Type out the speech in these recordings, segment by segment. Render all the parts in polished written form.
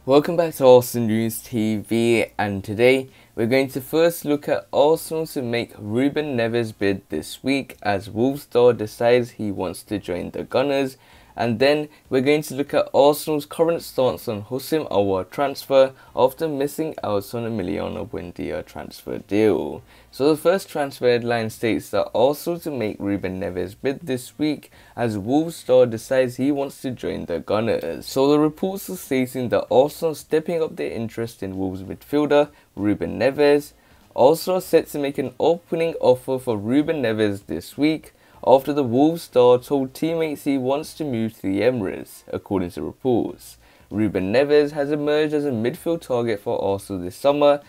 Welcome back to Arsenal News TV, and today we're going to first look at Arsenal to make Ruben Neves bid this week as Wolves star decides he wants to join the Gunners, and then we're going to look at Arsenal's current stance on Houssem Aouar transfer after missing out on Emiliano Buendia transfer deal. So the first transfer headline states that Arsenal to make Ruben Neves bid this week as Wolves star decides he wants to join the Gunners. So the reports are stating that Arsenal stepping up their interest in Wolves midfielder Ruben Neves. Arsenal are set to make an opening offer for Ruben Neves this week after the Wolves star told teammates he wants to move to the Emirates, according to reports. Ruben Neves has emerged as a midfield target for Arsenal this summer.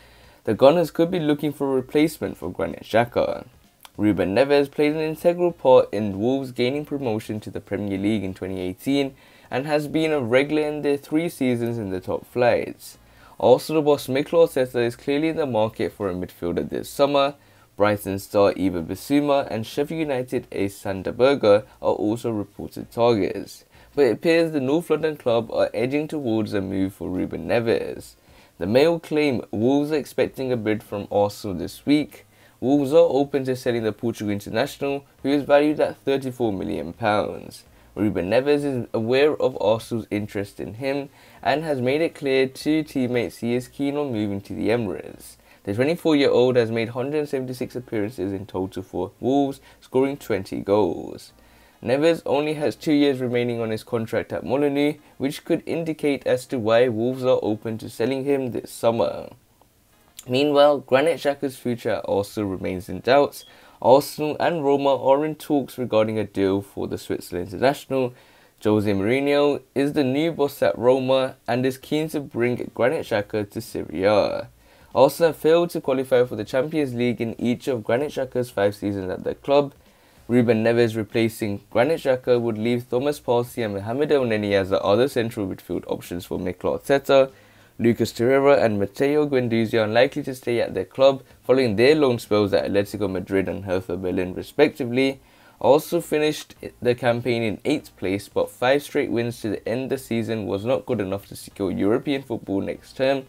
The Gunners could be looking for a replacement for Granit Xhaka. Ruben Neves played an integral part in Wolves gaining promotion to the Premier League in 2018 and has been a regular in their 3 seasons in the top flights. Arsenal boss Mikel Arteta is clearly in the market for a midfielder this summer. Brighton star Yves Bissouma and Sheffield United ace Sander Berge are also reported targets, but it appears the North London club are edging towards a move for Ruben Neves. The Mail claim Wolves are expecting a bid from Arsenal this week. Wolves are open to selling the Portugal international, who is valued at £34 million. Ruben Neves is aware of Arsenal's interest in him and has made it clear to teammates he is keen on moving to the Emirates. The 24-year-old has made 176 appearances in total for Wolves, scoring 20 goals. Neves only has 2 years remaining on his contract at Molineux, which could indicate as to why Wolves are open to selling him this summer. Meanwhile, Granit Xhaka's future also remains in doubt. Arsenal and Roma are in talks regarding a deal for the Switzerland international. Jose Mourinho is the new boss at Roma and is keen to bring Granit Xhaka to Serie A. Arsenal failed to qualify for the Champions League in each of Granit Xhaka's 5 seasons at the club. Ruben Neves replacing Granit Xhaka would leave Thomas Partey and Mohamed Elneny as the other central midfield options for Mikel Arteta. Lucas Torreira and Matteo Guendouzi are unlikely to stay at their club following their loan spells at Atletico Madrid and Hertha Berlin respectively. Also finished the campaign in 8th place, but 5 straight wins to the end of the season was not good enough to secure European football next term.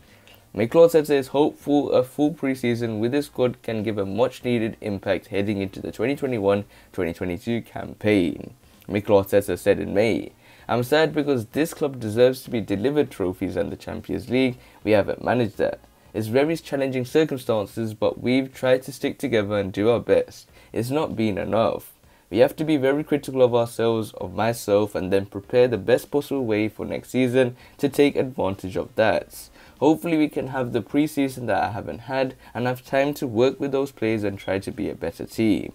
Mikel Arteta is hopeful a full pre-season with his squad can give a much-needed impact heading into the 2021-2022 campaign. Mikel Arteta said in May, "I'm sad because this club deserves to be delivered trophies and the Champions League. We haven't managed that. It's very challenging circumstances, but we've tried to stick together and do our best. It's not been enough. We have to be very critical of ourselves, of myself, and then prepare the best possible way for next season to take advantage of that. Hopefully we can have the pre-season that I haven't had and have time to work with those players and try to be a better team."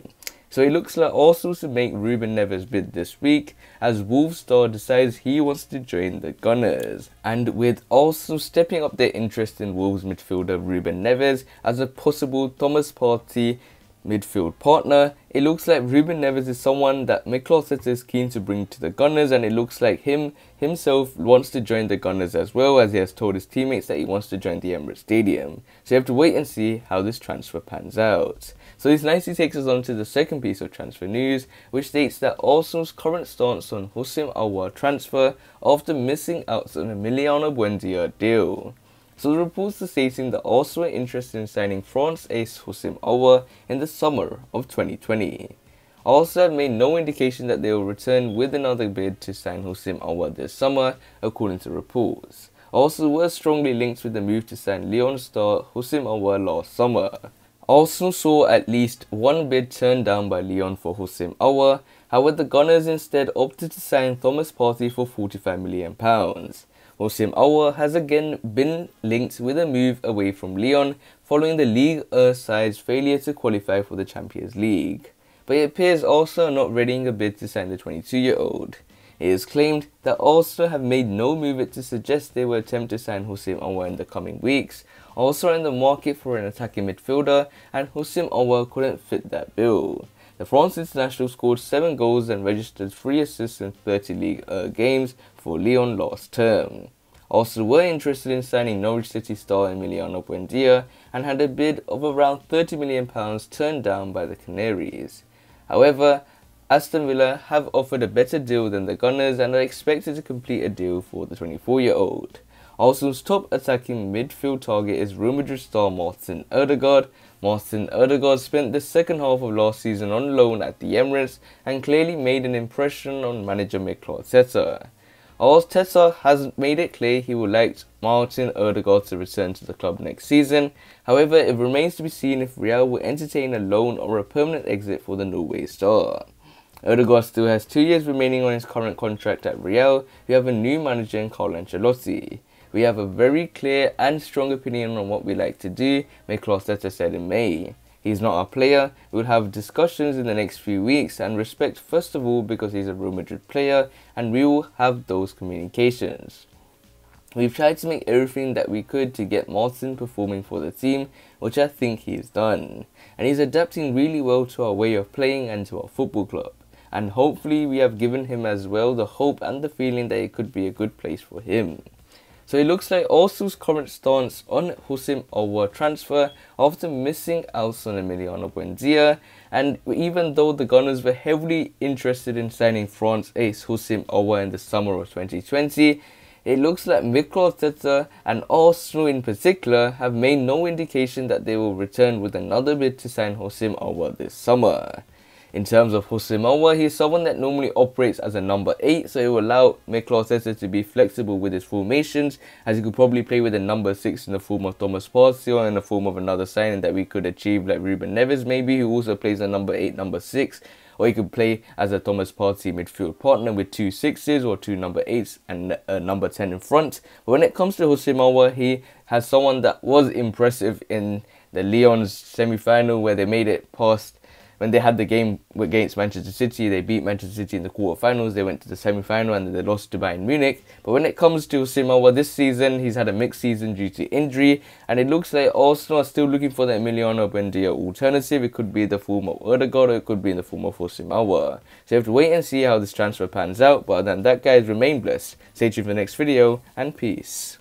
So it looks like Arsenal to make Ruben Neves bid this week as Wolves star decides he wants to join the Gunners. And with Arsenal stepping up their interest in Wolves midfielder Ruben Neves as a possible Thomas Partey midfield partner, it looks like Ruben Neves is someone that Mikel Arteta is keen to bring to the Gunners, and it looks like himself wants to join the Gunners as well, as he has told his teammates that he wants to join the Emirates Stadium. So you have to wait and see how this transfer pans out. So this nicely takes us on to the second piece of transfer news, which states that Arsenal's current stance on Houssem Aouar transfer after missing out on Emiliano Buendia deal. So the reports are stating that Arsenal are interested in signing France ace Houssem Aouar in the summer of 2020. Arsenal have made no indication that they will return with another bid to sign Houssem Aouar this summer, according to reports. Arsenal were strongly linked with the move to sign Lyon star Houssem Aouar last summer. Arsenal saw at least one bid turned down by Lyon for Houssem Aouar. However, the Gunners instead opted to sign Thomas Partey for £45 million. Houssem Aouar has again been linked with a move away from Lyon following the Ligue 1 side's failure to qualify for the Champions League. But it appears Arsenal are not readying a bid to sign the 22-year-old. It is claimed that Arsenal have made no move to suggest they will attempt to sign Houssem Aouar in the coming weeks. Arsenal are in the market for an attacking midfielder, and Houssem Aouar couldn't fit that bill. The France international scored 7 goals and registered 3 assists in 30 Ligue games for Lyon last term. Arsenal were interested in signing Norwich City star Emiliano Buendia and had a bid of around £30 million turned down by the Canaries. However, Aston Villa have offered a better deal than the Gunners and are expected to complete a deal for the 24-year-old. Arsenal's top attacking midfield target is Real Madrid star Martin Ødegaard. Martin Ødegaard spent the second half of last season on loan at the Emirates and clearly made an impression on manager Mikel Arteta. Arteta has made it clear he would like Martin Ødegaard to return to the club next season. However, it remains to be seen if Real will entertain a loan or a permanent exit for the Norway star. Ødegaard still has 2 years remaining on his current contract at Real, who have a new manager in Carlo Ancelotti. We have a very clear and strong opinion on what we like to do, Mikel Arteta said in May. He's not our player. We will have discussions in the next few weeks and respect first of all because he's a Real Madrid player, and we will have those communications. We've tried to make everything that we could to get Martin performing for the team, which I think he's done. And he's adapting really well to our way of playing and to our football club. And hopefully we have given him as well the hope and the feeling that it could be a good place for him. So it looks like Arsenal's current stance on Houssem Aouar transfer after missing out on Emiliano Buendia, and even though the Gunners were heavily interested in signing France ace Houssem Aouar in the summer of 2020, it looks like Mikel Arteta and Arsenal in particular have made no indication that they will return with another bid to sign Houssem Aouar this summer. In terms of Houssem Aouar, he is someone that normally operates as a number 8, so it will allow Mikel Arteta to be flexible with his formations, as he could probably play with a number 6 in the form of Thomas Partey or in the form of another signing that we could achieve like Ruben Neves maybe, who also plays a number 8, number 6, or he could play as a Thomas Partey midfield partner with 2 6s or 2 number 8s and a number 10 in front. But when it comes to Houssem Aouar, he has someone that was impressive in the Lyon's semi-final where they made it past. When they had the game against Manchester City, they beat Manchester City in the quarterfinals. They went to the semi-final and then they lost to Bayern Munich. But when it comes to Houssem Aouar this season, he's had a mixed season due to injury. And it looks like Arsenal are still looking for the Emiliano Buendia alternative. It could be the form of Ødegaard or it could be in the form of Houssem Aouar. So you have to wait and see how this transfer pans out. But other than that, guys, remain blessed. Stay tuned for the next video and peace.